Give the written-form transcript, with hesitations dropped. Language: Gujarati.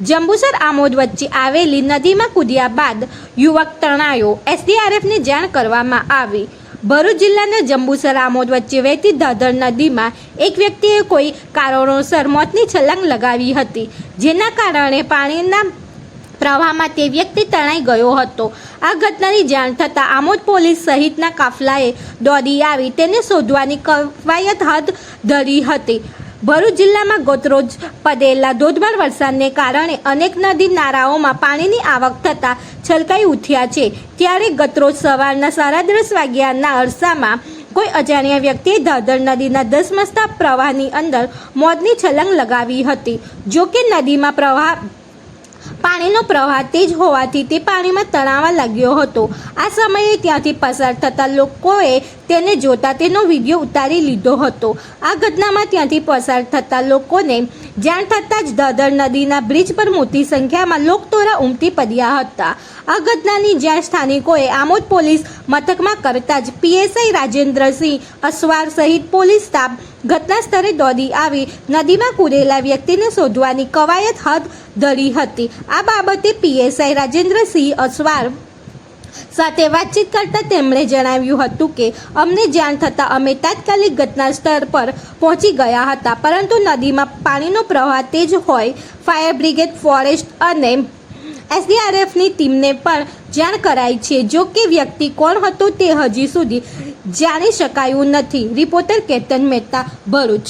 જંબુસર આમોદ વચ્ચે આવેલી નદીમાં કૂદ્યા બાદ યુવક તણાયો, એસડીઆરએફને જાણ કરવામાં આવી। ભરૂચ જિલ્લાના જંબુસર આમોદ વચ્ચે વહેતી ધાધર નદીમાં એક વ્યક્તિએ કોઈ કારણોસર મોતની છલાંગ લગાવી હતી, જેના કારણે પાણીના પ્રવાહમાં તે વ્યક્તિ તણાઈ ગયો હતો। આ ઘટનાની જાણ થતાં આમોદ પોલીસ સહિતના કાફલાએ દોડી આવી તેને શોધવાની કવાયત હાથ ધરી હતી। ભરૂચ જિલ્લામાં ગતરોજ પડેલા ધોધમાર વરસાદને કારણે અનેક નદી નાળાઓમાં પાણીની આવક થતાં છલકાઈ ઉઠ્યા છે। ત્યારે ગતરોજ સવારના 10:30 વાગ્યાના અરસામાં કોઈ અજાણ્યા વ્યક્તિએ ધાધર નદીના ધસમસતા પ્રવાહની અંદર મોતની છલાંગ લગાવી હતી। જો કે નદીમાં પાણીનો પ્રવાહ તેજ હોવાથી તે પાણીમાં તણાવા લાગ્યો હતો। આ સમયે ત્યાંથી પસાર થતા લોકોએ તેને જોતા તેનો વિડીયો ઉતારી લીધો હતો। આ ઘટનામાં ત્યાંથી પસાર થતા લોકોને જાણ થતાં જ ધાધર નદીના બ્રિજ પર મોટી સંખ્યામાં લોકટોળા ઉમટી પડ્યા હતા। આ ઘટનાની જાણ સ્થાનિકોએ આમોદ પોલીસ મથકમાં કરતા જ પીએસઆઈ રાજેન્દ્રસિંહ અસવાર સહિત પોલીસ સ્ટાફ ઘટના સ્થળે દોડી આવી નદીમાં કૂદેલા વ્યક્તિને શોધવાની કવાયત હાથ ધરી હતી। આ બાબતે પીએસઆઈ રાજેન્દ્રસિંહ અસવાર સાથે વાતચીત કરતા તેમણે જણાવ્યું હતું કે અમને જાણ થતાં અમે તાત્કાલિક ઘટના સ્થળ પર પહોંચી ગયા હતા, પરંતુ નદીમાં પાણીનો પ્રવાહ તેજ હોય ફાયર બ્રિગેડ, ફોરેસ્ટ અને એસડીઆરએફની ટીમને પણ જાણ કરાઈ છે। જો કે વ્યક્તિ કોણ હતો તે હજી સુધી જાણી શકાયું નથી। રિપોર્ટર કેતન મહેતા, ભરૂચ।